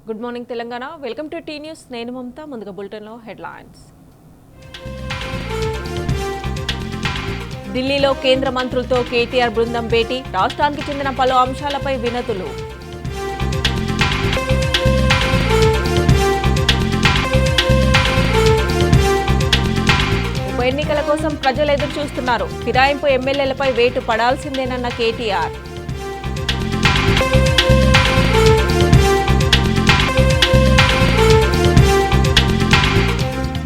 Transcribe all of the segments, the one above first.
Good morning Telangana. Welcome to T news. నేను మమత. ముందుగా బులెటిన్లో హెడ్లైన్స్. ఢిల్లీలో కేంద్ర మంత్రులతో కేటీఆర్ బృందం భేటీ. రాష్ట్రానికి చెందిన పలు అంశాలపై వినతులు. ఉప ఎన్నికల కోసం ప్రజలు ఎదురు చూస్తున్నారు. ఫిరాయింపు ఎమ్మెల్యేలపై వేటు పడాల్సిందేనన్న కేటీఆర్.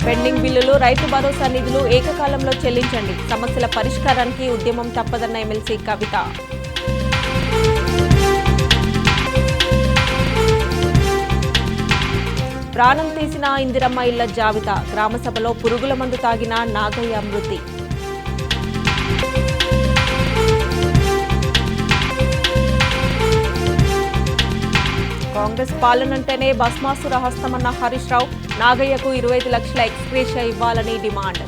పెండింగ్ బిల్లులు, రైతు భరోసా నిధులు ఏకకాలంలో చెల్లించండి. సమస్యల పరిష్కారానికి ఉద్యమం తప్పదన్న ఎమ్మెల్సీ కవిత. ప్రాణం తీసిన ఇందిరమ్మ ఇళ్ల జాబితా. గ్రామ సభలో పురుగుల మందు తాగిన నాగయ్య మృతి. కాంగ్రెస్ పాలనంటేనే భస్మాసుర హస్తమన్న హరీష్ రావు. నాగయ్యకు 25 లక్షల ఎక్స్గ్రేషియా ఇవ్వాలని డిమాండ్.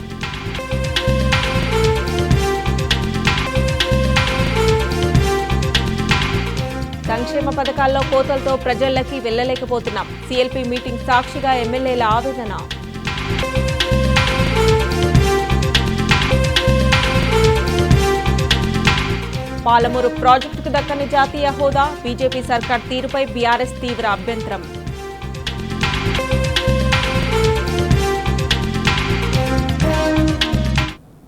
సంక్షేమ పథకాల్లో కోతలతో ప్రజల్లోకి వెళ్లలేకపోతున్నాం. సీఎల్పీ మీటింగ్ సాక్షిగా ఎమ్మెల్యేల ఆవేదన. పాలమూరు ప్రాజెక్టుకు దక్కని జాతీయ హోదా. బీజేపీ సర్కార్ తీరుపై బీఆర్ఎస్ తీవ్ర అభ్యంతరం.